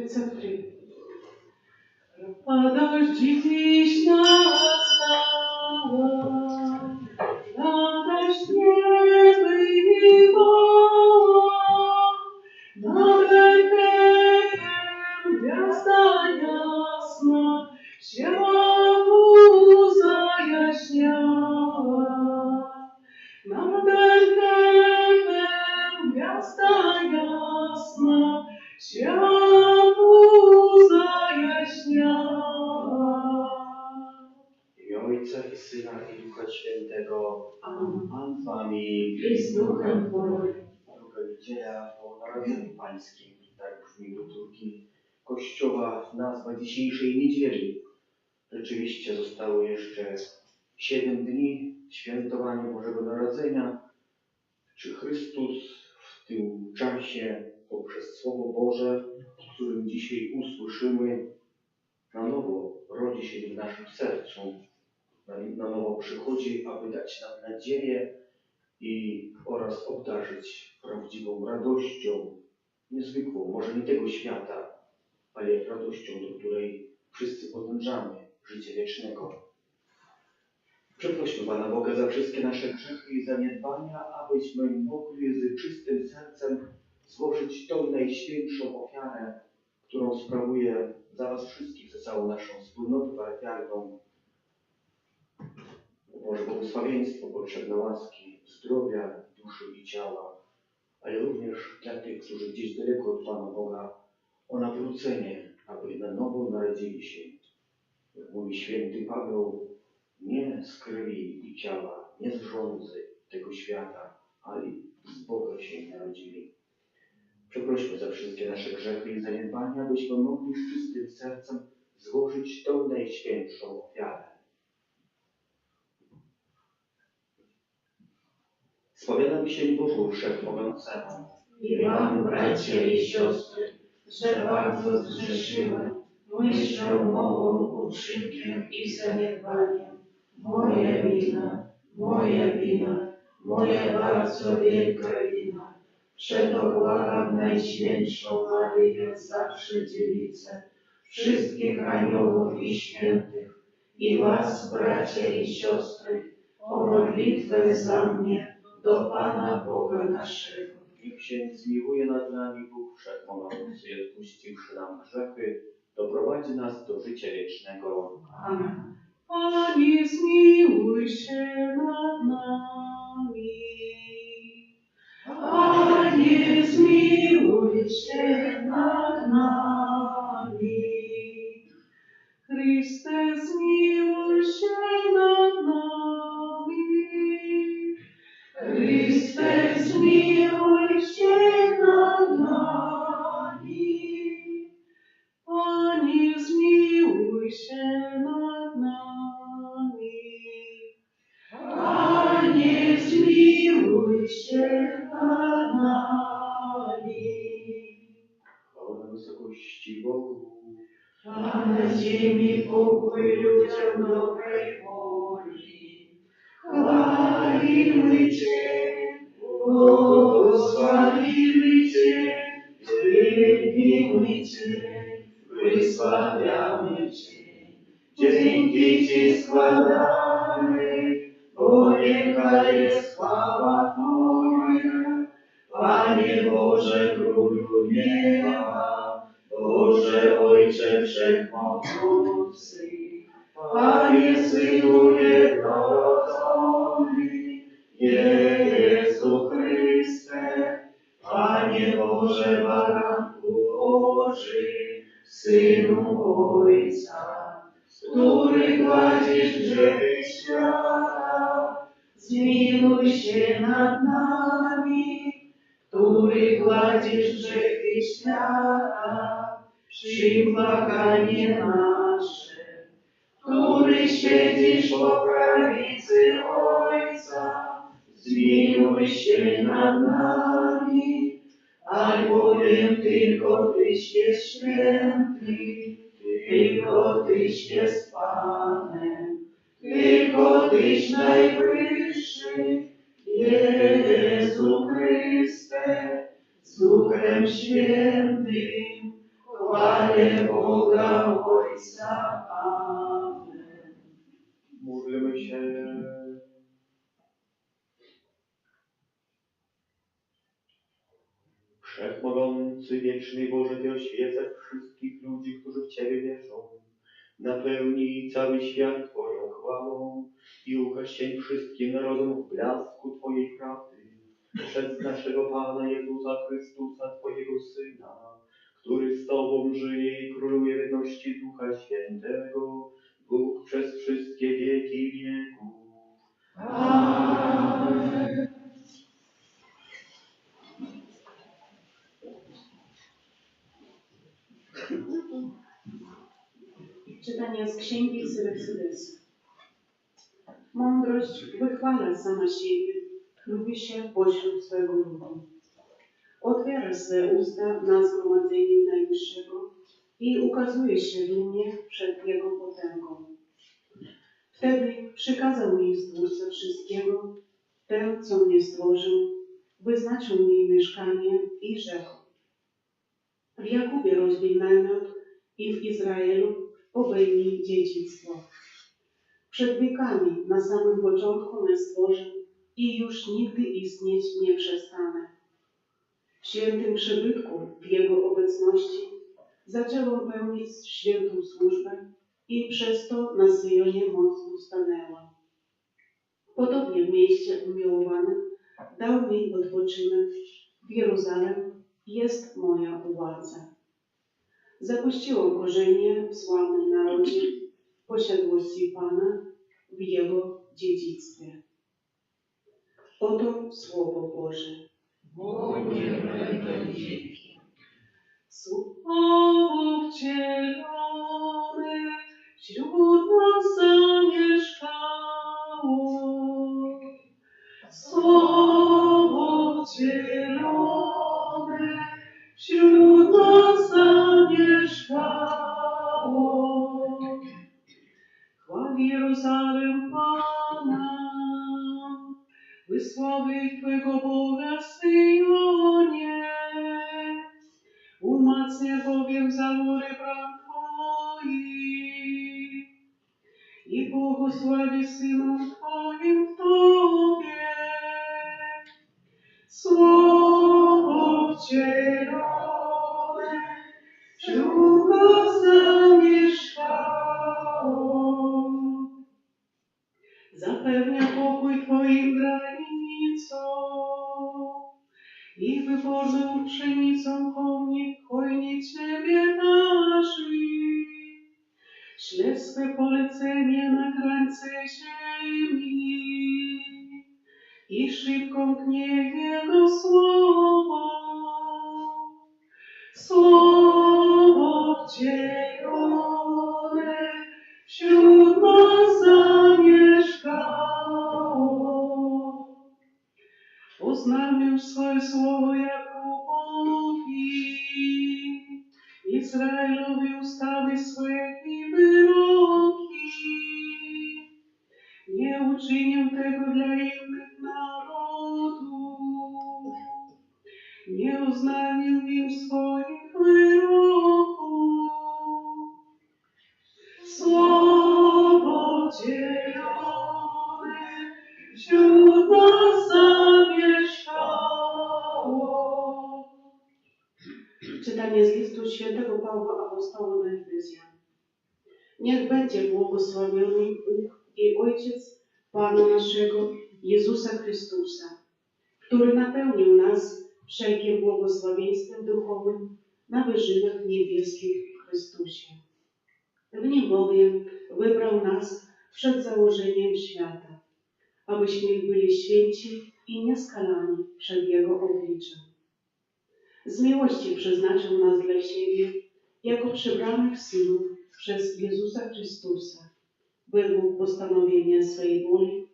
Cyfry. Radość dziś nastała, radość nieby i woła, nad Betlejem gwiazda jasna, światu zajaśniała. Nad Betlejem gwiazda jasna, światu zajaśniała. W imię Ojca i Syna i Ducha Świętego. Amen. Pan z wami. I z duchem Twoim. Druga niedziela po Narodzeniu Pańskim. Tak brzmi liturgii Kościoła nazwa dzisiejszej niedzieli. Rzeczywiście zostało jeszcze 7 dni świętowania Bożego Narodzenia. Czy Chrystus w tym czasie poprzez Słowo Boże, w którym dzisiaj usłyszymy, na nowo rodzi się w naszym sercu, na nowo przychodzi, aby dać nam nadzieję oraz obdarzyć prawdziwą radością, niezwykłą, może nie tego świata, ale radością, do której wszyscy podążamy, życia wiecznego. Przeprośmy Pana Boga za wszystkie nasze grzechy i zaniedbania, abyśmy mogli z czystym sercem złożyć tą najświętszą ofiarę, którą sprawuje za Was wszystkich, za całą naszą wspólnotę parafialną. Boże błogosławieństwo, potrzebne łaski, zdrowia, duszy i ciała, ale również dla tych, którzy gdzieś daleko od Pana Boga, o nawrócenie, aby na nowo narodzili się. Jak mówi święty Paweł, nie z krwi i ciała, nie z żądzy tego świata, ale z Boga się narodzili. Przeprośmy za wszystkie nasze grzechy i zaniedbania, abyśmy mogli z czystym sercem złożyć tą najświętszą ofiarę. Spowiadam się Bogu Wszechmogącemu I wam, bracia i siostry, że bardzo zgrzeszyłem myślą, mową, uczynkiem i zaniedbaniem. Moja wina, moja bardzo wielka wina. Przeto błagam Najświętszą Maryję, zawsze Dziewicę, wszystkich aniołów i świętych, i was, bracia i siostry, o modlitwę za mnie do Pana Boga naszego. Niech się zmiłuje nad nami Bóg Wszechmogący i odpuściwszy nam grzechy, doprowadzi nas do życia wiecznego. Amen. Panie, zmiłuj się nad nami. Panie, zmiłuj się nad nami. Chryste, zmiłuj się nad nami. Chryste, zmiłuj się nad nami. Panie, zmiłuj się nad nami. Panie, zmiłuj się nad nami. Chwała na wysokości Bogu. A na ziemi pokój ludziom dobrej woli. Chwalimy Cię, błogosławimy Cię, wielbimy Cię, wysławiamy Cię. Dzięki Ci składamy, bo wielka jest chwała Twoja. Panie Boże, Królu nieba, Boże Ojcze Wszechmogący, Panie Synu jednorodzony, Jezu Chryste, Panie Boże Baranku Boży, Synu Ojca, który gładzisz grzechy świata, zmiłuj się nad nami, który gładzisz grzechy świata, przyjm błaganie nasze, który siedzisz po prawicy Ojca, zmiłuj się nad nami, albowiem tylko Tyś jest święty, tylko Tyś jest Panem, tylko Tyś najwyższy, Jezu Chryste, z Duchem Świętym, chwała Stwórcy wieczny Boże, Ty oświecaj wszystkich ludzi, którzy w Ciebie wierzą. Napełnij cały świat Twoją chwałą i ukaż się wszystkim narodom w blasku Twojej prawdy. Przez naszego Pana Jezusa Chrystusa, Twojego Syna, który z Tobą żyje i króluje w jedności Ducha Świętego, Bóg przez wszystkie wieki wieków. Amen. Czytanie z Księgi Syracydesa. Mądrość wychwala sama siebie, chlubi się pośród swego ludu. Otwiera swe usta na zgromadzeniu Najwyższego i ukazuje się dumnie przed Jego potęgą. Wtedy przykazał mi Stwórca wszystkiego, ten, co mnie stworzył, wyznaczył mi mieszkanie i rzekł: w Jakubie rozbij namiot i w Izraelu obejmij dziedzictwo. Przed wiekami, na samym początku mnie stworzył i już nigdy istnieć nie przestanę. W świętym przybytku, w Jego obecności, zaczęłam pełnić świętą służbę i przez to na Syjonie moc ustanęła. Podobnie w mieście umiłowanym dał mi odpoczynek, w Jeruzalem jest moja władza. Zapuściłam korzenie w sławnym narodzie, w posiadłości Pana, w Jego dziedzictwie. Oto Słowo Boże. Bóg będą dzięki. Słowo wcielone wśród nas zamieszkało. Słowo wcielone wśród nas zamieszkało. Chwal Jeruzalem Pana, wysławiaj Twego Boga w Syjonie. Umacnia bowiem zawory bram Twoich i błogosławi Synom Twoim w Tobie. Słowo wcielone wśród nas zamieszkało. Zapewnia pokój Twoim granicom i wyborną pszenicą hojni Ciebie darzy. Śle swe polecenie na krańce ziemi i szybko mknie Jego słowo. Słowo wcielone wśród nas zamieszkało. Oznamił swoje słowo Jakubowi, Izraelowi ustawy swe i wyroki. Nie uczynił tego dla innych narodów, nie oznamił im swoich wyroków. Słowo wcielone wśród nas zamieszkało. Czytanie z listu świętego Pawła Apostoła do Efezjan. Niech będzie błogosławiony Bóg i Ojciec Pana naszego Jezusa Chrystusa, który napełnił nas wszelkim błogosławieństwem duchowym na wyżynach niebieskich w Chrystusie. W Nim bowiem wybrał nas przed założeniem świata, abyśmy byli święci i nieskalani przed Jego obliczem. Z miłości przeznaczył nas dla siebie jako przybranych synów przez Jezusa Chrystusa, według postanowienia swej woli,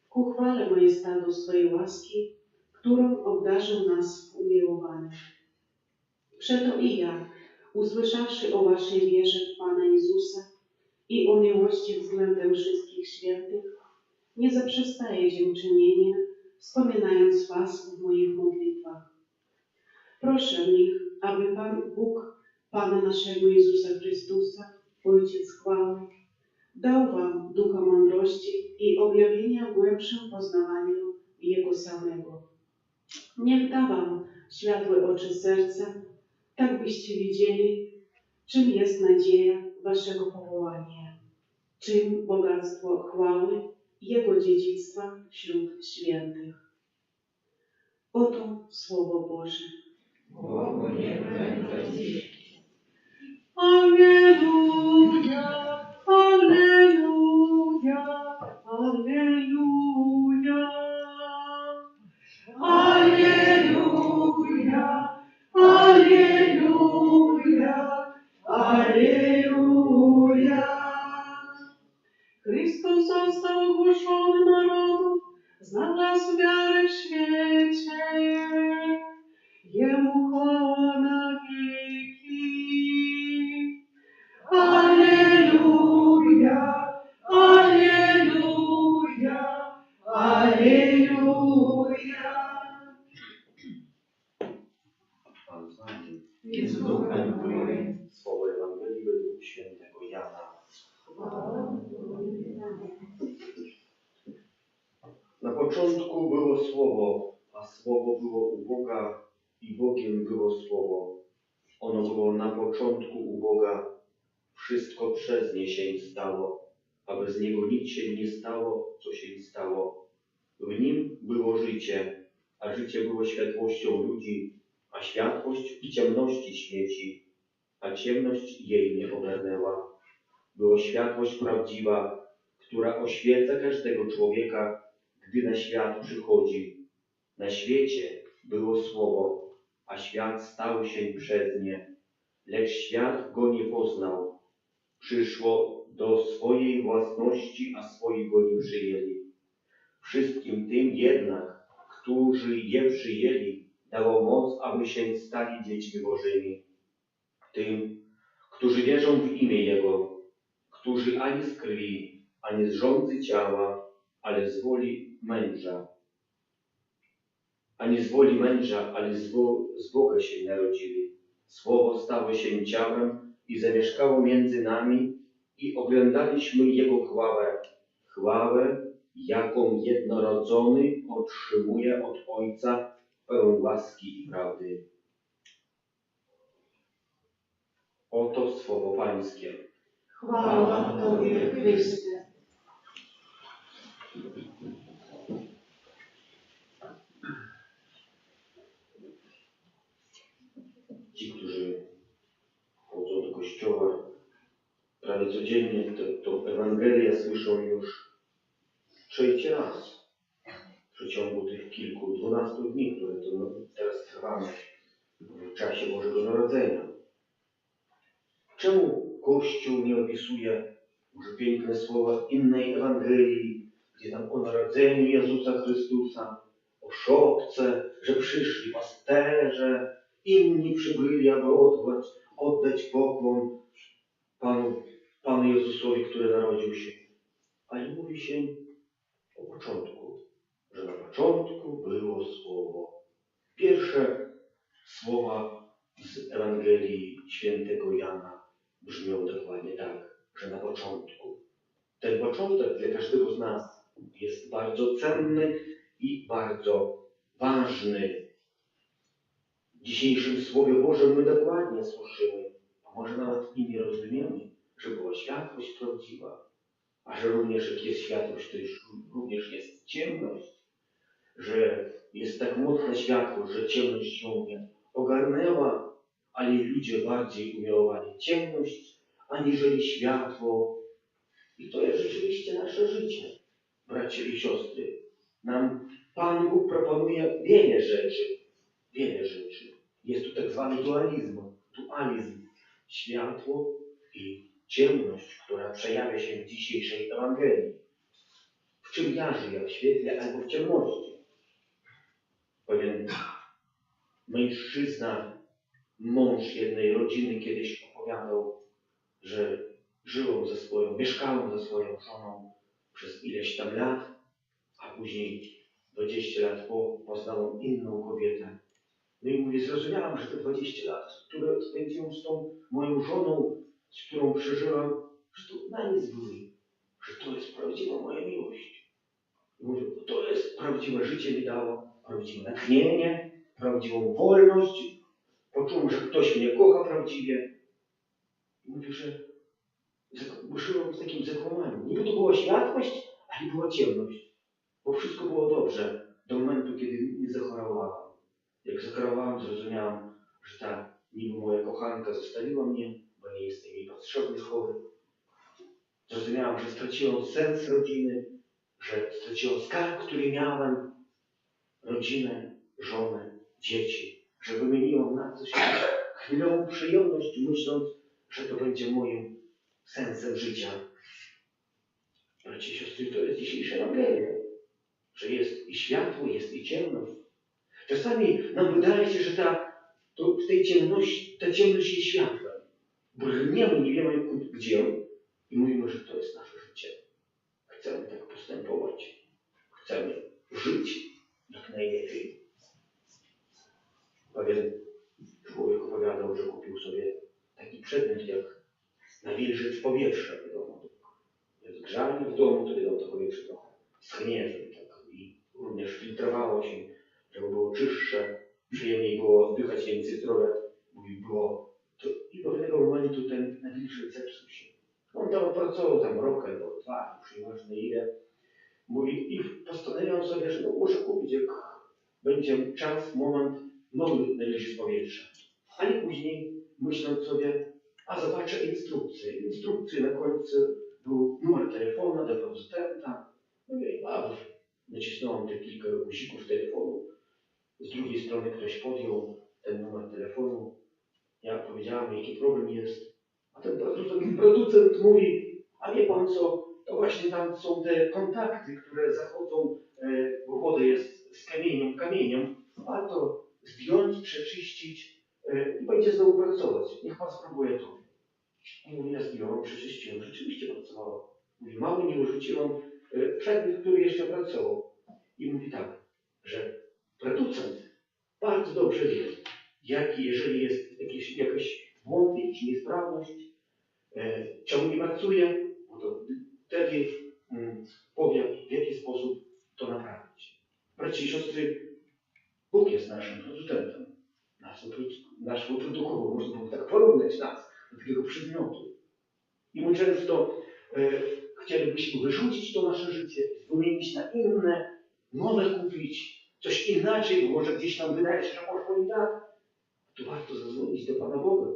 ku chwale majestatu swojej łaski, którą obdarzył nas w umiłowaniu. Przeto i ja, usłyszawszy o waszej wierze w Pana Jezusa i o miłości względem wszystkich świętych, nie zaprzestaję dziękczynienia, wspominając was w moich modlitwach. Proszę nich, aby Pan Bóg Pana naszego Jezusa Chrystusa, Ojciec chwały, dał wam ducha mądrości i objawienia w głębszym poznawaniu Jego samego. Niech da wam światłe oczy serca, tak byście widzieli, czym jest nadzieja waszego powołania, czym bogactwo chwały i Jego dziedzictwa wśród świętych. Oto Słowo Boże. Bogu niech będzie dziś. Alleluja, alleluja, alleluja. Alleluja, alleluja, alleluja. Chrystus został ogłoszony narodom, znalazł wiarę w świecie. Jemu chwała na wieki. Alleluja, alleluja, alleluja. Pan z nami. I z duchem Twoim. Słowo Ewangelii według świętego Jana. Na początku było Słowo, a Słowo było u Boga i Bogiem było Słowo. Ono było na początku u Boga. Wszystko przez nie się stało, a bez Niego nic się nie stało, co się stało. W Nim było życie, a życie było światłością ludzi, a światłość w ciemności świeci, a ciemność jej nie ogarnęła. Było światłość prawdziwa, która oświeca każdego człowieka, gdy na świat przychodzi. Na świecie było Słowo, a świat stał się przez nie, lecz świat go nie poznał. Przyszło do swojej własności, a swoi go nie przyjęli. Wszystkim tym jednak, którzy je przyjęli, dało moc, aby się stali dziećmi Bożymi. Tym, którzy wierzą w imię Jego, którzy ani z krwi, ani z rządzy ciała, ale z woli męża, ale z Boga się narodzili. Słowo stało się ciałem i zamieszkało między nami i oglądaliśmy Jego chwałę, jaką jednorodzony otrzymuje od Ojca, pełen łaski i prawdy. Oto Słowo Pańskie. Chwała Tobie, Chryste. Ci, którzy chodzą do kościoła prawie codziennie, to Ewangelię słyszą już trzeci raz w przeciągu tych 12 dni, które to teraz trwamy w czasie Bożego Narodzenia. Czemu Kościół nie opisuje może piękne słowa innej Ewangelii, gdzie tam o narodzeniu Jezusa Chrystusa, o szopce, że przyszli pasterze, inni przybyli, aby oddać pokłon Panu Jezusowi, który narodził się. Ale mówi się o początku, że na początku było Słowo. Pierwsze słowa z Ewangelii świętego Jana brzmią dokładnie tak, że na początku. Ten początek dla każdego z nas jest bardzo cenny i bardzo ważny. W dzisiejszym Słowie Bożym my dokładnie słyszymy, a może nawet i nie rozumiemy, że była światłość prawdziwa, a że również jak jest światłość, to już również jest ciemność, że jest tak mocna światłość, że ciemność ją nie ogarnęła, ale ludzie bardziej umiłowali ciemność, aniżeli światło. I to jest rzeczywiście nasze życie, bracia i siostry. Nam Pan Bóg proponuje wiele rzeczy. Jest tu tak zwany dualizm. Światło i ciemność, która przejawia się w dzisiejszej Ewangelii. W czym ja żyję? W świetle albo w ciemności. Pewien mężczyzna, mąż jednej rodziny kiedyś opowiadał, że mieszkałem ze swoją żoną przez ileś tam lat, a później 20 lat poznałem inną kobietę. No i mówię, zrozumiałam, że te 20 lat, które spędziłem z tą moją żoną, z którą przeżyłam, że to na nic były, że to jest prawdziwa moja miłość. I mówię, to jest prawdziwe życie mi dało, prawdziwe natchnienie, prawdziwą wolność, poczułem, że ktoś mnie kocha prawdziwie. I mówię, że żyłem w takim zakłamaniu. Niby to była światłość, ale była ciemność. Bo wszystko było dobrze do momentu, kiedy nie zachorowałem. Jak zachorowałem, zrozumiałem, że ta niby moja kochanka zostawiła mnie, bo nie jestem jej potrzebny, chory. Zrozumiałem, że straciłem sens rodziny, że straciłem skarb, który miałem, rodzinę, żonę, dzieci, że wymieniłem na coś chwilową przyjemność, myśląc, że to będzie moim sensem życia. Bracia i siostry, to jest dzisiejsza Ewangelia, że jest i światło, jest i ciemność. Czasami nam wydaje się, że w tej ciemności, ta ciemność jest światłem. Brniemy, nie wiemy gdzie, i mówimy, że to jest nasze życie. Chcemy tak postępować. Chcemy żyć jak najlepiej. Pewien człowiek opowiadał, że kupił sobie taki przedmiot jak nawilżyć powietrze w domu. Jest grzanie w domu, to wiadomo, to powietrze trochę schnie, żeby tak i również filtrowało się, żeby było czystsze, przyjemniej było oddychać, więcej zdrowia. Mówi, było to. I pewnego momentu ten nawilżyć zepsuł się. On tam opracował rok albo 2, już nieważne ile. Mówi, i postanowiłem sobie, że muszę kupić, jak będzie czas, moment, nowy nawilżyć powietrza. Ale później myśląc sobie, a zobaczę instrukcję. Instrukcję na końcu był numer telefonu do producenta. Mówię, nacisnąłem te kilka guzików telefonu. Z drugiej strony ktoś podjął ten numer telefonu. Ja powiedziałem, jaki problem jest. A ten producent mówi, a wie pan co, to właśnie tam są te kontakty, które zachodzą, bo woda jest z kamieniem. Warto zdjąć, przeczyścić i będzie znowu pracować. Niech pan spróbuje to. I mówi, ja zdjąłem, przeczyściłem. Rzeczywiście pracowało. Mówi, mało nie urzuciłem przedmiot, który jeszcze pracował. I mówi tak, że producent bardzo dobrze wie, jeżeli jest jakaś błąd, jakaś niesprawność, czemu nie pracuje, no to wtedy powie, w jaki sposób to naprawić. Bracia i siostry, Bóg jest naszym producentem. Nasz produkował, można było tak porównać nas do takiego przedmiotu. I my często chcielibyśmy wyrzucić to nasze życie, wymienić na inne, nowe kupić, coś inaczej, bo może gdzieś nam wydaje się, że poszło nie tak. To warto zadzwonić do Pana Boga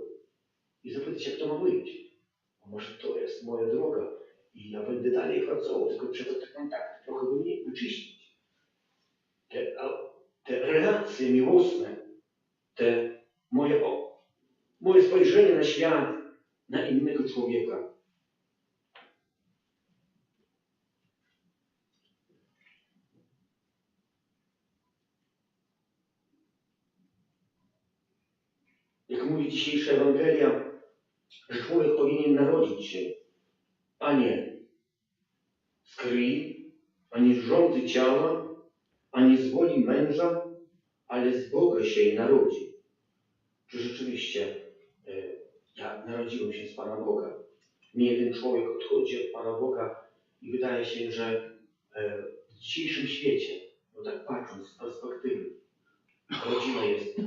i zapytać, jak to ma być. A może to jest moja droga i ja będę dalej pracował, tylko trzeba te kontakty trochę wyczyścić. Te relacje miłosne, te moje spojrzenie na świat, na innego człowieka. Jak mówi dzisiejsza Ewangelia, że człowiek powinien narodzić się, a nie z krwi, ani z rządzy ciała, ani z woli męża, ale z Boga się narodzi. Czy rzeczywiście ja narodziłem się z Pana Boga? Nie jeden człowiek odchodzi od Pana Boga i wydaje się, że w dzisiejszym świecie, no tak patrząc z perspektywy, rodzina jest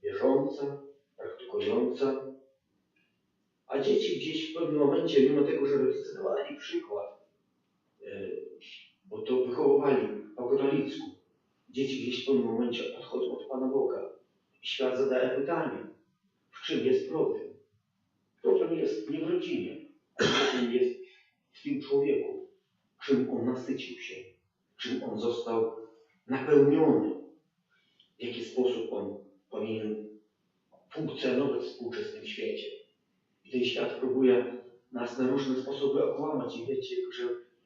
wierząca, praktykująca, a dzieci gdzieś w pewnym momencie, mimo tego, że rodzice dawali przykład, bo to wychowywali po katolicku, dzieci gdzieś w pewnym momencie odchodzą od Pana Boga. I świat zadaje pytanie, w czym jest problem? Problem jest nie w rodzinie, ale problem jest w tym człowieku, czym on nasycił się, czym on został napełniony, w jaki sposób on powinien funkcjonować w współczesnym świecie. I ten świat próbuje nas na różne sposoby okłamać i wiecie, że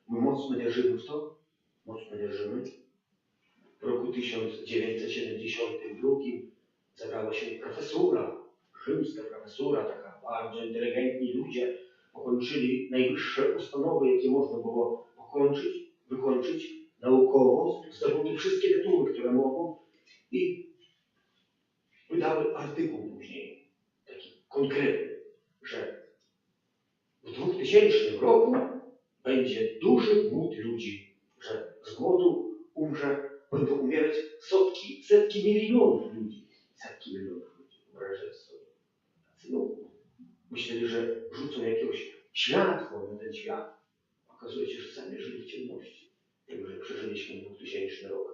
my mocno wierzymy w to, mocno wierzymy. W roku 1972 zebrała się profesura, rzymska profesura, taka bardzo inteligentni ludzie, pokończyli najwyższe ustanove, jakie można było wykończyć naukowo, zdobyli wszystkie tytuły, które mogą i wydały artykuł później, taki konkretny, że w 2000 roku będzie duży głód ludzi, że z głodu będą umierać setki milionów ludzi. Setki milionów ludzi. wyobrażać sobie. No, myśleli, że rzucą jakiegoś światła na ten świat. Okazuje się, że sami żyli w ciemności. Jako, że przeżyliśmy 2000 rok.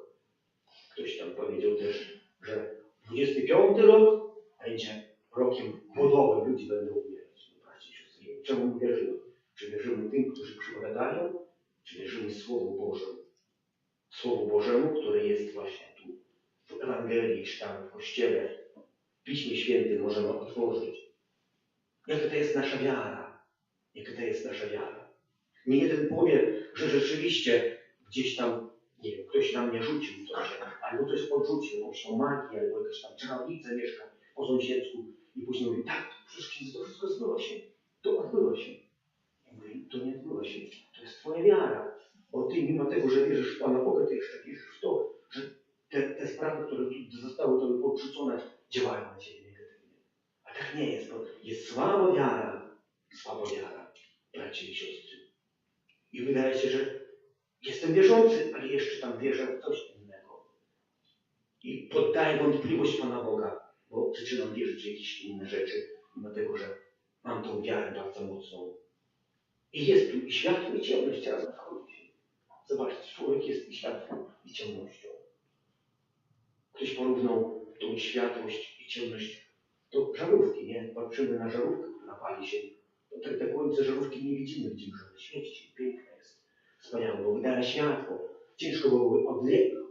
Ktoś tam powiedział też, że 25 rok będzie rokiem głodowym, ludzie będą umierać. No bracie i siostry, czemu my wierzymy? Czy wierzymy tym, którzy przypowiadają, czy wierzymy Słowu Bożemu? Słowu Bożemu, które jest właśnie tu, w Ewangelii, czy tam w Kościele, w Piśmie Świętym możemy otworzyć. Jaka to jest nasza wiara? Jaka to jest nasza wiara? Nie jeden powie, że rzeczywiście gdzieś tam, nie wiem, ktoś na mnie rzucił coś, albo coś podrzucił, jakąś tą magię, albo jakaś tam czarownica mieszka po sąsiedzku i później mówi, tak, przecież to wszystko zbyło się. To odbyło się. Ja mówię, to nie odbyło się. To jest twoja wiara. Bo ty, mimo tego, że wierzysz w Pana Boga, ty jeszcze wierzysz w to, że te sprawy, które tu zostały tobie podrzucone, działają na ciebie negatywnie. A tak nie jest, bo jest słaba wiara, bracia i siostry. I wydaje się, że jestem wierzący, ale jeszcze tam wierzę w coś innego. I poddaję wątpliwość Pana Boga, bo zaczynam wierzyć w jakieś inne rzeczy, mimo tego, że mam tą wiarę bardzo mocną. I jest tu i światło, i ciemność razem wchodzi. Zobaczcie, człowiek jest i światłem, i ciemnością. Ktoś porównał tą światłość i ciemność do żarówki, nie? Patrzymy na żarówkę, która pali się. To te końce żarówki nie widzimy, widzimy, że ona świeci się, piękna jest. Wspaniałe, bo wydaje światło. Ciężko byłoby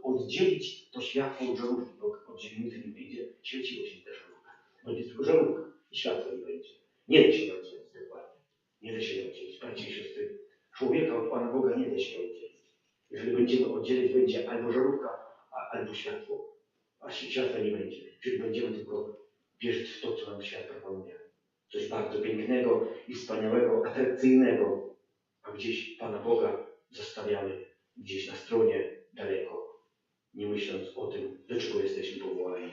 oddzielić to światło od żarówki, bo oddzielimy, to nie będzie świeciło się ta żarówka. Będzie tylko żarówka i światła nie będzie. Nie da się oddzielić dokładnie. Nie da się oddzielić. Bracia i siostry, człowieka od Pana Boga nie da się oddzielić. Jeżeli będziemy oddzielić, będzie albo żarówka, albo światło. A światła nie będzie. Czyli będziemy tylko wierzyć w to, co nam świat proponuje. Coś bardzo pięknego i wspaniałego, atrakcyjnego. A gdzieś Pana Boga zostawiamy gdzieś na stronie daleko, nie myśląc o tym, do czego jesteśmy powołani.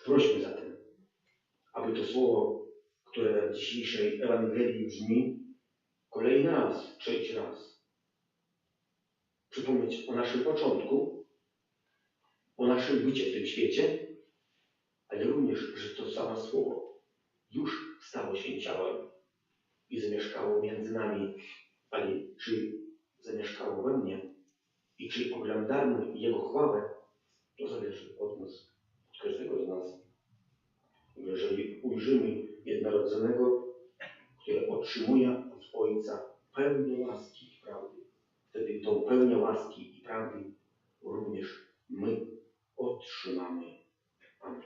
Prośmy zatem, aby to słowo, które w dzisiejszej Ewangelii brzmi, kolejny raz, trzeci raz, przypomnieć o naszym początku, o naszym bycie w tym świecie, ale również, że to samo słowo już stało się ciałem i zamieszkało między nami, ale czy zamieszkało we mnie i czy oglądamy Jego chwałę, to zależy od nas, od każdego z nas. Jeżeli ujrzymy jednorodzonego, który otrzymuje od Ojca pełnię łaski i prawdy, wtedy tą pełnię łaski i prawdy również my otrzymamy. Amen.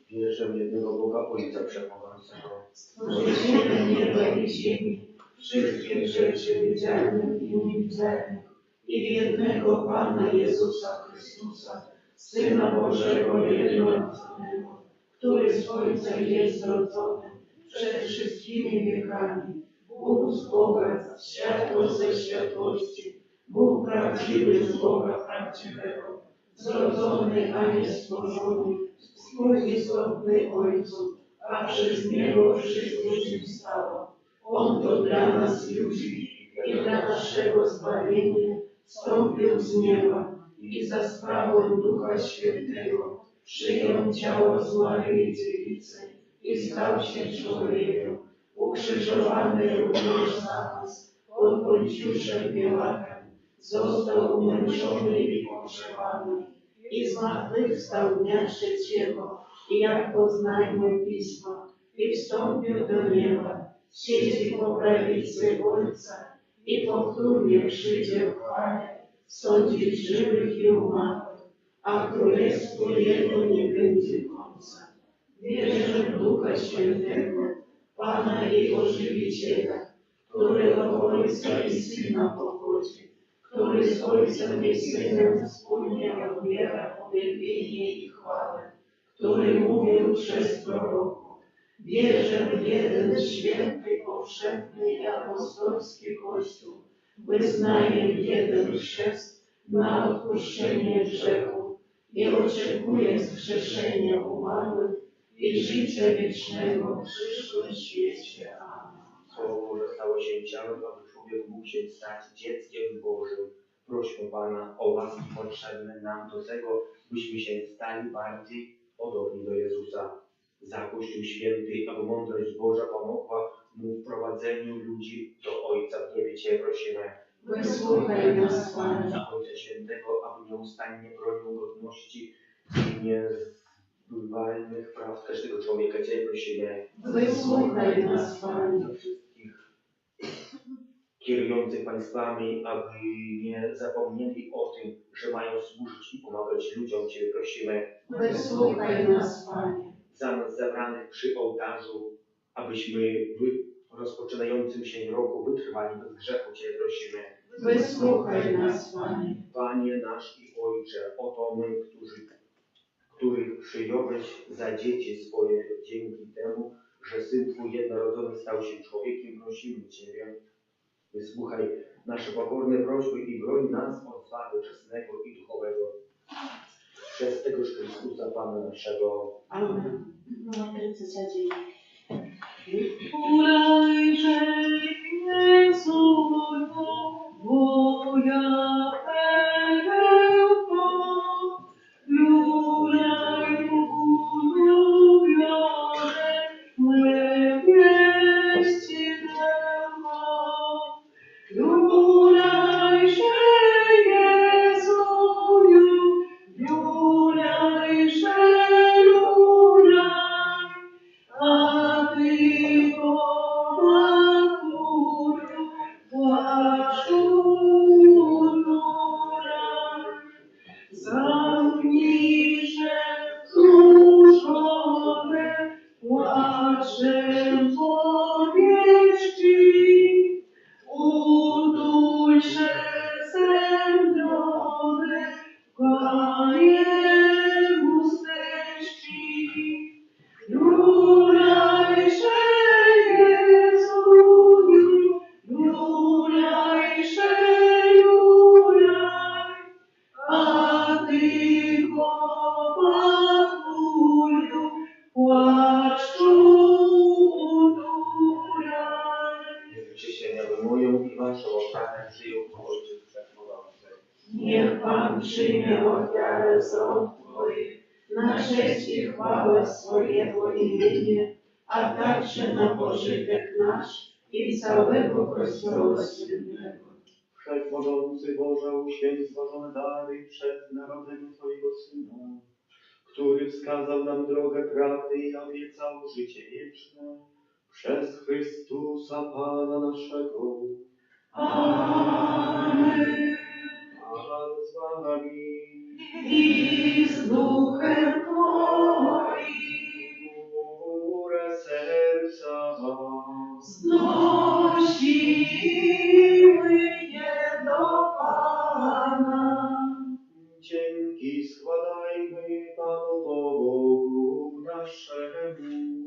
Wierzę w jednego Boga Ojca Wszechmogącego, Stworzyciela nieba i ziemi, wszystkich rzeczy widzialnych i niewidzialnych, i w jednego Pana Jezusa Chrystusa, Syna Bożego jednorodzonego, który z Ojca jest zrodzony przed wszystkimi wiekami, Bóg z Boga, światło ze światłości, Bóg prawdziwy z Boga prawdziwego, zrodzony, a nie stworzony, współistotny Ojcu, a przez Niego wszystko się stało. On to dla nas ludzi i dla naszego zbawienia wstąpił z nieba i za sprawą Ducha Świętego przyjął ciało z Maryi Dziewicy i stał się człowiekiem, ukrzyżowany również za nas pod Pońcjuszem Piłatem, został umęczony i pogrzebany i zmartwychwstał dnia trzeciego, jak poznajmy Pisma, i wstąpił do nieba, siedzi po prawicy Ojca i powtórnie przyjdzie w chwale sądzić żywych i umarłych, a królestwo Jego nie będzie końca. Wierzę w Ducha Świętego, Pana i Ożywiciela, który od Ojca i Syna pochodzi, który z Ojcem i Synem wspólnie odbiera uwielbienie i chwałę, który mówił przez proroków. Wierzę w jeden święty, powszechny i apostolski Kościół, wyznaję jeden chrzest na odpuszczenie grzechów i oczekuję zgrzeszenia umarłych i życia wiecznego w przyszłym świecie. Amen. Słowo Boże stało się ciałem, aby człowiek mógł się stać dzieckiem Bożym. Prośmy Pana o łaski potrzebne nam do tego, byśmy się stali bardziej podobni do Jezusa. Za Kościół Święty, aby mądrość Boża pomogła mu w prowadzeniu ludzi do Ojca w niebie Cię prosimy. Wysłuchaj nas, Panie. Za Ojca Świętego, aby nieustannie bronił godności i niezbywalnych praw każdego człowieka Cię prosimy. Wysłuchaj nas, Panie. Za wszystkich kierujących państwami, aby nie zapomnieli o tym, że mają służyć i pomagać ludziom, Cię prosimy. Wysłuchaj nas, Panie. Za nas zebranych przy ołtarzu, abyśmy w rozpoczynającym się roku wytrwali bez grzechu, Cię prosimy. Wysłuchaj nas, Panie. Panie nasz i Ojcze, oto my, których przyjąłeś za dzieci swoje dzięki temu, że Syn Twój jednorodzony stał się człowiekiem, prosimy Ciebie. Wysłuchaj nasze pokorne prośby i broń nas od zła doczesnego i duchowego. Przez tegoż Chrystusa Pana naszego. Amen. Matrycy Sadziej. Ulejże Jezu, moja pełno, Julaj ulubione, me wieści drzewo. Julajże Jezu, julajże julaj, a Ty pomatuju, płaczu unuraj. Zamknijże znużone płaczem powieści, utulże zemdlone Panie usteczki. Julajże Jezu, julajże julaj, a Ty opatuju, płaczu utulaj. Przysięgę moją i Waszą ofiarę przyjął Ojciec Wszechmogący. Niech Pan przyjmie ofiarę z rąk Twoich, na cześć i chwałę swojego imienia, a także na pożytek nasz i całego Kościoła Świętego. Wszechmogący Boże, uświęć złożone dary przed narodzeniem Twojego Syna, który wskazał nam drogę prawdy i obiecał życie wieczne, przez Chrystusa Pana naszego. Amen. Pan z Wami. I z duchem Twoim Górę serca wam. znosimy je do Pana. Dzięki składajmy Panu Bogu naszemu.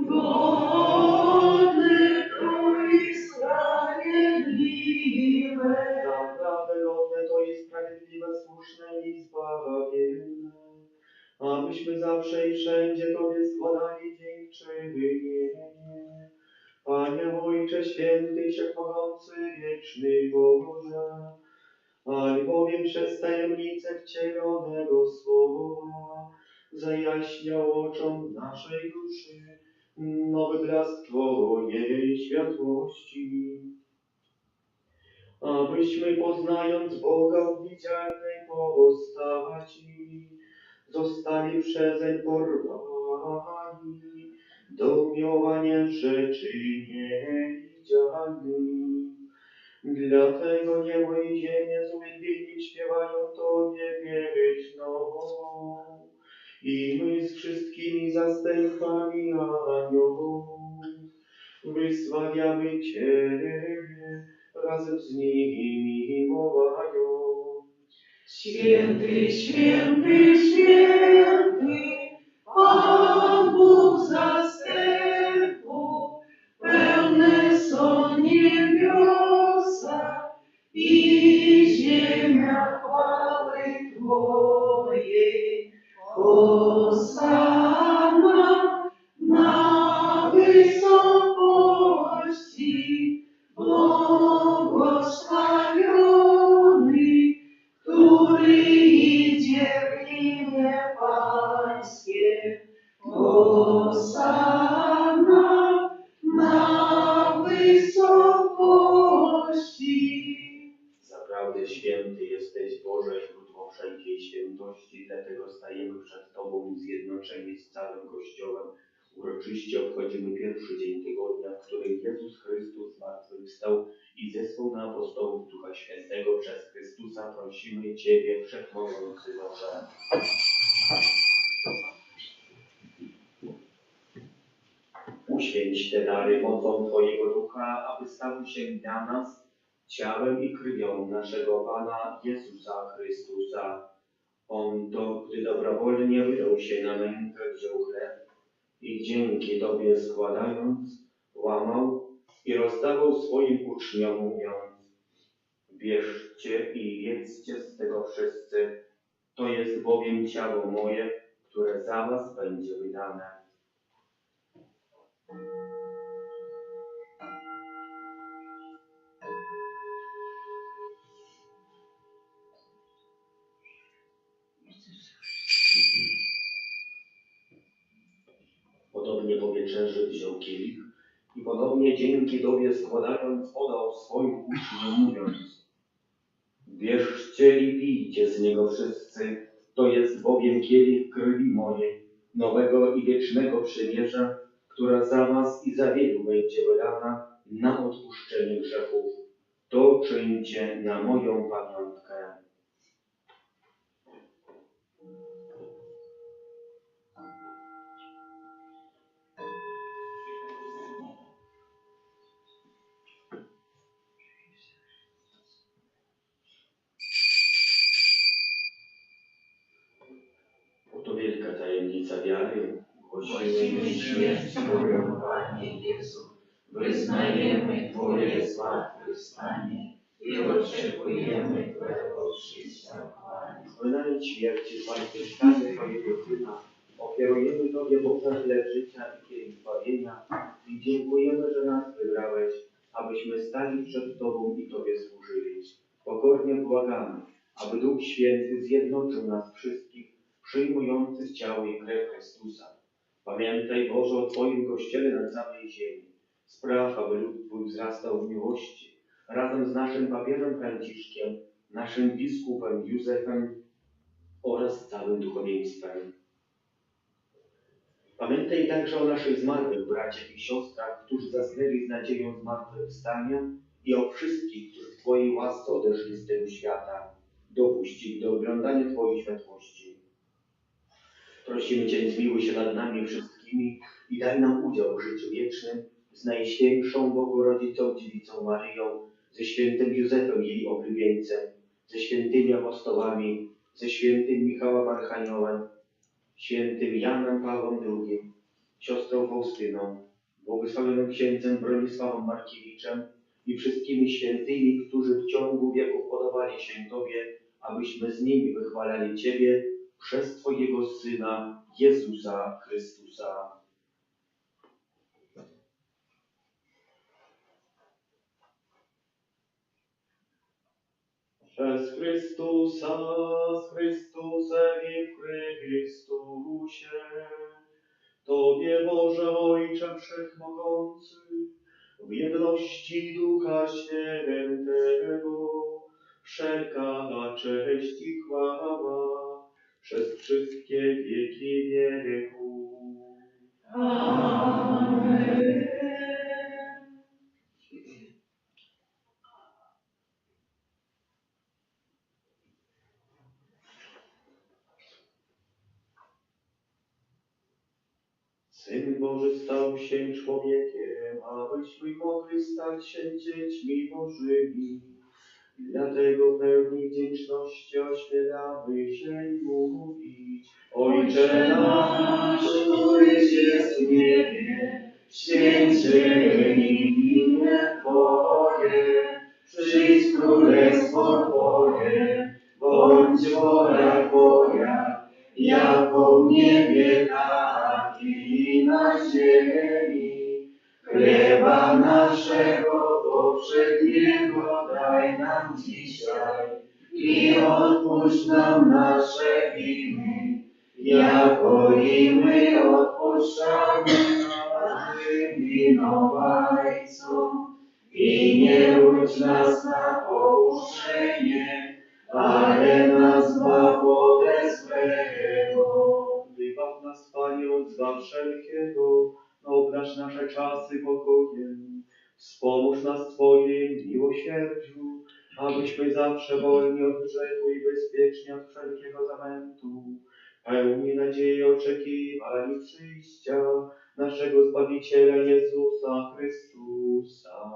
Godny Twój sprawiedliwy, Naprawdę godne to jest sprawiedliwe, słuszne i zbawienne, abyśmy zawsze i wszędzie Tobie składali dziękczynienie. Panie Ojcze Święty, Wszechmogący, Wieczny Boże, albowiem przez tajemnicę wcielonego Słowa zajaśniał oczom naszej duszy nowy blask Twojej światłości, abyśmy poznając Boga w widzialnej postaci, zostali przezeń porwani do umiłowania rzeczy niewidzialnych. Dlatego niebo i ziemię z uwielbieniem śpiewają Tobie pieśną. I my z wszystkimi zastępami aniołów wysławiamy Ciebie razem z nimi wołając. święty, święty, święty, Pan Bóg zastępów, pełne są niebiosa i ziemia chwały Twojej. Hosanna na wysokości, błogosławiony świętości, dlatego stajemy przed Tobą zjednoczeni z całym Kościołem. Uroczyście obchodzimy pierwszy dzień tygodnia, w którym Jezus Chrystus zmartwychwstał i zesłał na apostołów Ducha Świętego. Przez Chrystusa prosimy Ciebie, Wszechmogący Boże. Uświęć te dary mocą Twojego Ducha, aby stały się dla nas ciałem i krwią naszego Pana Jezusa Chrystusa. On to, gdy dobrowolnie wydał się na mękę, wziął chleb i dzięki Tobie składając, łamał i rozdawał swoim uczniom, mówiąc: bierzcie i jedzcie z tego wszyscy, to jest bowiem ciało moje, które za was będzie wydane. Podobnie po wieczerzy wziął kielich i podobnie dzięki Tobie składając, podał swoim uczniom, mówiąc: bierzcie i pijcie z niego wszyscy, to jest bowiem kielich krwi mojej, nowego i wiecznego przymierza, która za was i za wielu będzie wydana na odpuszczenie grzechów. To czyńcie na moją pamiątkę. Oto wielka tajemnica wiary. Głosimy śmierć Twoją, Panie Jezu, wyznajemy Twoje zmartwychwstanie i oczekujemy Twojego przyjścia w chwale. Wyznając śmierci zmartwychwstanie Twojego Syna, ofiarujemy Tobie Boże chleb życia i kielich zbawienia i dziękujemy, że nas wybrałeś, abyśmy stali przed Tobą i Tobie służyli. Pokornie błagamy, aby Duch Święty zjednoczył nas wszystkich, przyjmujących ciało i krew Chrystusa. Pamiętaj, Boże, o Twoim Kościele na całej ziemi. Spraw, aby lud Twój wzrastał w miłości, razem z naszym papieżem Franciszkiem, naszym biskupem Józefem oraz całym duchowieństwem. Pamiętaj także o naszych zmarłych braciach i siostrach, którzy zasnęli z nadzieją zmartwychwstania, i o wszystkich, którzy w Twojej łasce odeszli z tego świata. Dopuść ich do oglądania Twojej światłości. Prosimy Cię, zmiłuj się nad nami wszystkimi i daj nam udział w życiu wiecznym z Najświętszą Bogorodzicą Dziewicą Maryją, ze świętym Józefem, jej oblubieńcem, ze świętymi apostołami, ze świętym Michałem Archaniołem, świętym Janem Pawłem II, siostrą Faustyną, błogosławionym księdzem Bronisławem Markiewiczem i wszystkimi świętymi, którzy w ciągu wieków podobali się Tobie, abyśmy z nimi wychwalali Ciebie przez Twojego Syna, Jezusa Chrystusa. Przez Chrystusa, z Chrystusem i w Chrystusie, Tobie, Boże Ojcze Wszechmogący, w jedności Ducha Świętego, wszelka cześć i chwała przez wszystkie wieki wieków. Amen. Syn Boży stał się człowiekiem, abyśmy mogli stać się dziećmi Bożymi. Dlatego pełni wdzięczności ośmielamy się i mówić: Ojcze nasz, któryś jest w niebie, święć się imię Twoje, przyjdź królestwo Twoje, bądź wola Twoja, jako w niebie, tak i na ziemi. Chleba naszego powszedniego daj nam dzisiaj i odpuść nam nasze winy, jako i my odpuszczamy naszym winowajcom. I nie łudź nas na pokuszenie, ale nas zbaw ode wszelkiego, obdarz nasze czasy pokojem. Wspomóż nas w Twoim miłosierdziu, abyśmy zawsze wolni od grzechu i bezpieczni od wszelkiego zamętu, pełni nadziei oczekiwali przyjścia naszego Zbawiciela Jezusa Chrystusa.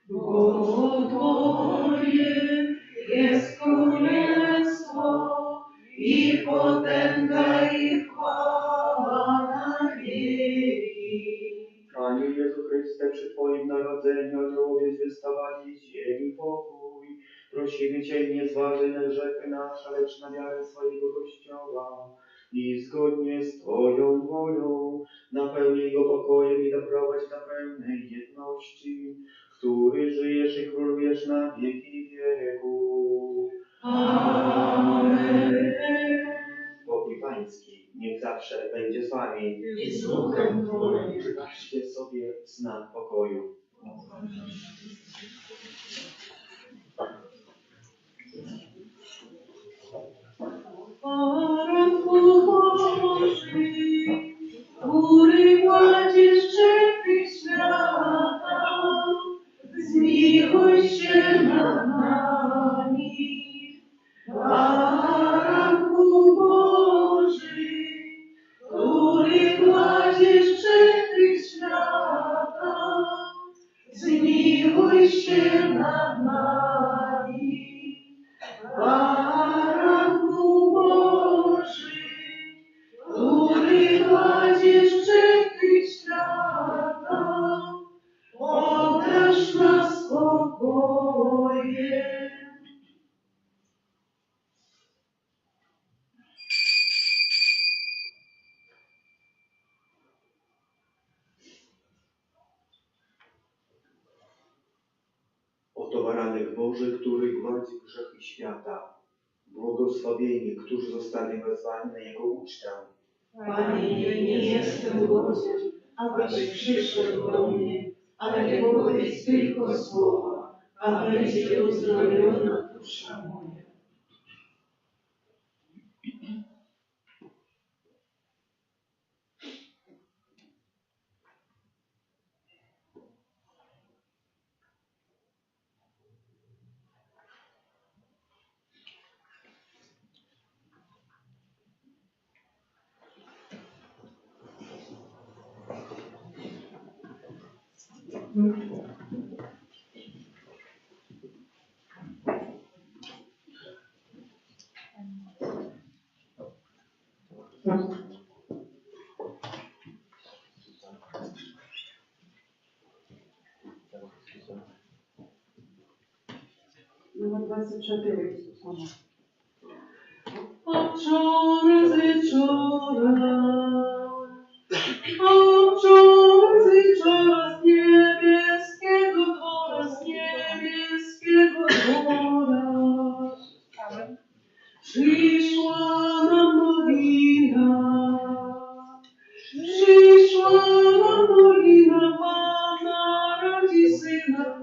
Bo Twoje jest królestwo i potęga i chwała na wieki. Panie Jezu Chryste, przy Twoim narodzeniu aniołowie zwystawali z ziemi pokój. Prosimy Cię, nie zważaj na grzechy nasze, lecz na wiarę swojego Kościoła i zgodnie z Twoją wolą napełnij go pokojem i doprowadź do pełnej jedności, w której żyjesz i królujesz na wieki wieków. Amen. Pokój Pański niech zawsze będzie z Wami. I z duchem Twoim. Wybaczcie sobie znak pokoju. Baranku Boży, który gładzisz grzechy świata, zmiłuj się nad nami. Baranku Boży, który gładzisz grzechy świata, zmiłuj się nad nami. Baranku Boży, który gładzisz grzechy świata, obdarz nas spokojem. Oto baranek Boży, który gładzi grzechy świata. Błogosławieni, którzy zostali wezwani na Jego ucztę. Panie, nie jestem godzien, abyś przyszedł do mnie, ale powiedz tylko słowa, a będzie uzdrowiona dusza moja. Numer 24. Obczor z wieczora, obczor z wieczora, z niebieskiego dwora, przyszła nam nowina,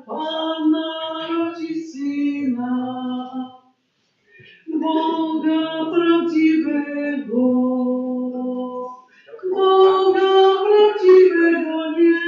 Pana rodzi syna, Boga prawdziwego, nie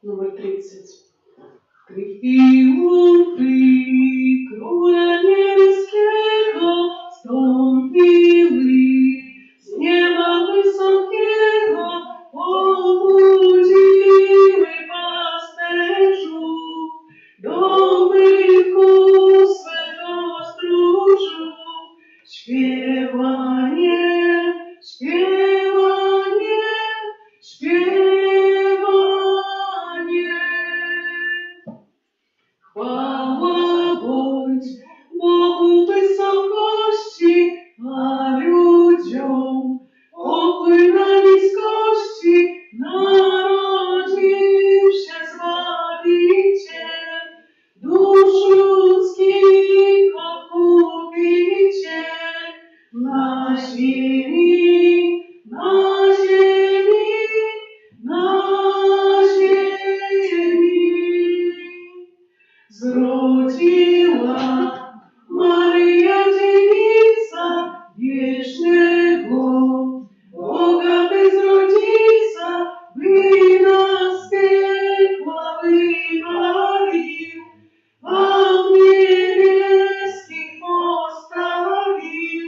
Numer 30. Triumfy Króla Niebieskiego stąpiły z nieba wysokiego, obudziły pasterzów, domyku swego stróżu. Śpiewanie, śpiewanie, śpiewanie. Chwała bądź Bogu wysokości, a ludziom pokój na niskości. Narodził się Zbawiciel, dusz ludzkich Odkupiciel. Na ziemi, na ziemi, na ziemi. Zrodziła Maryja dziewica wiecznego Boga bez rodzica, by nas piekła wybawił, a w niebieskich postawił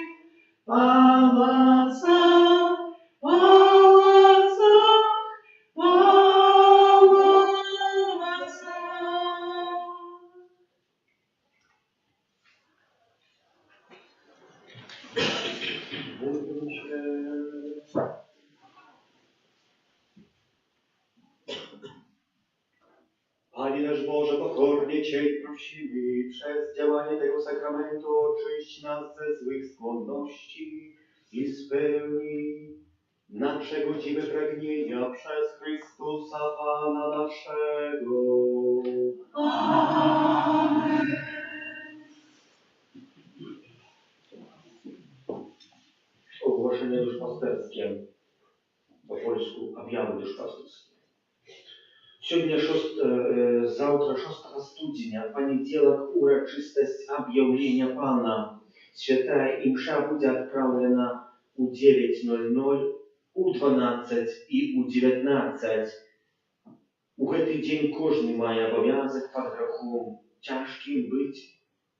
pałaca, pałaca, pałaca. Módlmy się. Panie nasz Boże, pokornie Cię prosimy, przez działanie tego sakramentu oczyść nas ze złych skłonności i spełnij nasze godziwe pragnienia przez Chrystusa Pana naszego. Amen. Ogłoszenie duszpasterskie, po polsku objawy duszpasterskie. Сегодня завтра 6 студня, понеділок, урочистость об'явлення Пана. Святая імша буде відправлена у 9:00, у 12 і у 19. У гэты дзень кожны мае абавязак пад грахом цяжкім быць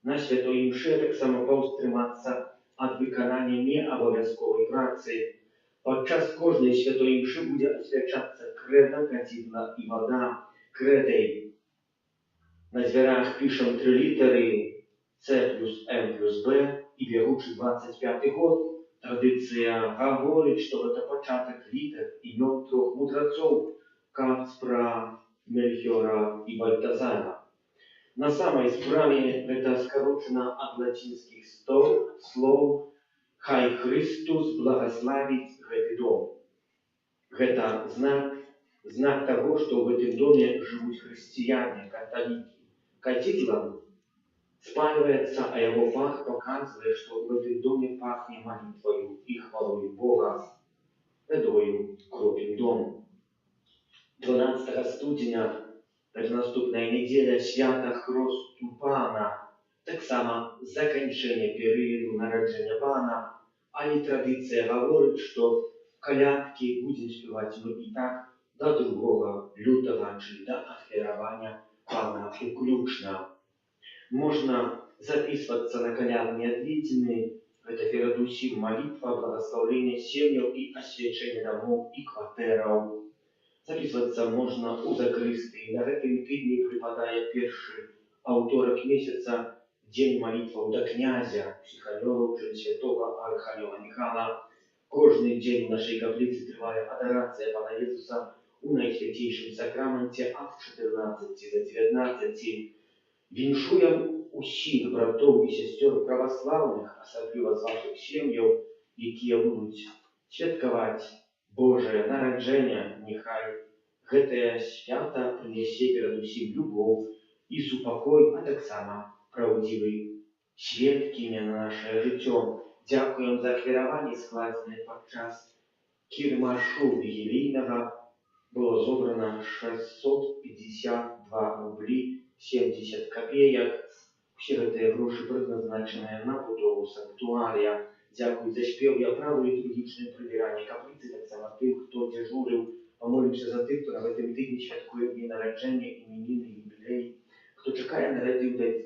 на святой імшы, таксама паўстрымацца ад выканання неабавязковай працы. Падчас кожнай святой імшы будзе асвячацца крэда, кадзідла і вада. Крэдай на дзвярах пішам 3 літары С плюс М плюс Б і бягучы 25 год. Традыцыя гаворыць, што гэта пачатак літар імён 3 мудрацоў Кацпра, Мельхіора і Бальтазара. На самай справе гэта скарочана ад лацінскіх слоў «Хай Христос благословить гэты дом». Гэта знак таго, што ў гэтым доме жывуць хрысціяне, каталікі. Кадзідла спальваецца, а яго пах паказвае, што ў гэтым доме пахне малітваю і хвалою Бога. Вядою кропім дом. 12 студня, гэта наступная недзеля, свята Хресту Пана. Таксама заканчэнне перыяду нараджэння Пана, але традыцыя гаворыць, што калядкі будзем спяваць мы і так до 2 лютага, czyli до ахвяравання Пана уключна. Можна записвацца на калядныя адведзіны, гэта перадусім малітва, благаслаўленне сем'яў і асвячэнне дамоў і кватэраў. Записвацца можна ў закрыстыі. На гэтым тыдні прыпадае першы аўторак месяца, дзень малітваў да князя, псіханёраў, чым святого арханёла Міхала. Кожны дзень у нашай капліцы трывае адарацыя Пана Езуса у Найсвятейшым сакраменце ад 14 до 19. Віншуем усіх братоў і сясцёр праваслаўных, асабліва з вашых сем'яў, якія будуць святкаваць Божае нараджэнне. Няхай гэтае свята прынясе перадусім любоў і супакой, а таксама праўдзівай сведкімі на нашае жыццё. Дзякуем за ахвяраванні, складзеныя падчас кірмашу вігілійнага. Было зобрана 652 рублі 70 копеек. Усе гэтыя грошы прызначаныя на будову санктуарія. Дзякуй за спеў і аправу літургічнае прыбіранне капліцы, таксама тым, хто дзяжурыў Pomódl się za tych, którzy w tym tygodniu świadkują dni narodzenia, imieniny i jubilei, kto czekają na radę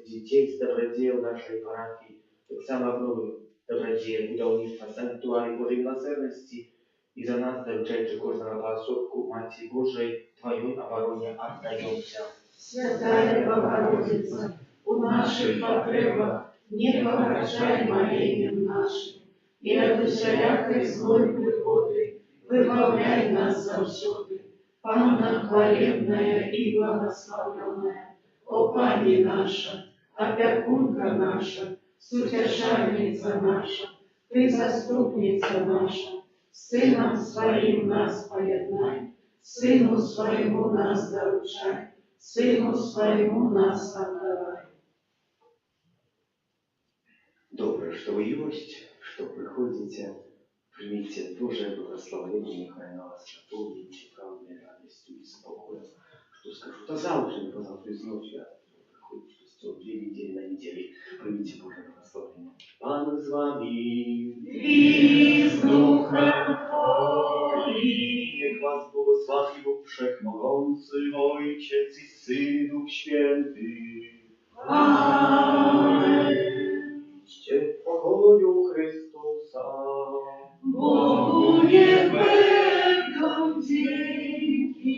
dzieci z dobrodzieju naszej parafii, tak samo w nowym dobrodzieju budownictwa sanktuarii Bożej Miłosierności i za nas dorучаючи кожного поособку Матери Божией, Твою обороне отдаемся. Святая Богородица, у наших потребах не погражай молением нашим, и от всякой злой приходы выбавляй нас завсёды. Панна хвалебная и благословенная, о Пани наша, опекунка наша, сутешальница наша, Ты заступница наша, Сыном Своим нас поеднай, Сыну Своему нас доручай, Сыну Своему нас отдавай. Добре, что вы есть, что приходите, примите Божие благословение, нехай на вас наполните правдой, радостью и спокоем. Что скажу, то завтра, не позавтра, из ночи, а приходит, что с 2 недели на неделе, примите Божие благословение. Пан с вами, И с Духом Твоим. Niech was błogosławi Bóg Wszechmogący, Ojciec i Syn, Duch Święty. Amen. Idźcie w pokoju Chrystusa. Bogu niech będą dzięki.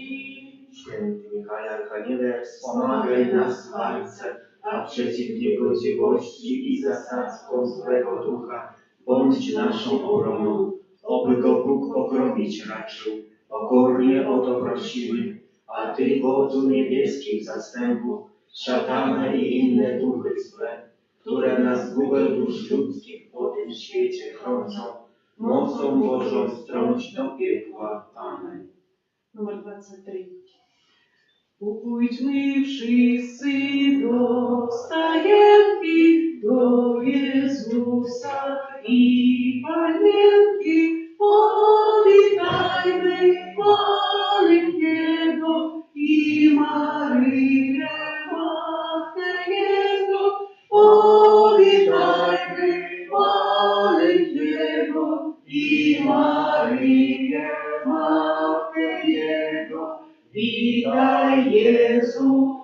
Święty Michale Archaniele, wspomagaj nas w walce, a przeciw niegodziwości i zasadzkom złego ducha bądź naszą obroną, oby go Bóg pokrowić raczył. Pokornie o to prosimy, a Ty, wodzu niebieskich zastępów, szatana i inne duchy złe, które na zgubę dusz ludzkich po tym świecie krążą, mocą Bożą strąć do piekła. Amen. Numer 23. Pójdźmy wszyscy do stajenki, do Jezusa i Panienki, powitajmy malinkiego i Maryję, Matkę Jego, powitajmy malinkiego i Maryję, Matkę Jego. Witaj Jezu,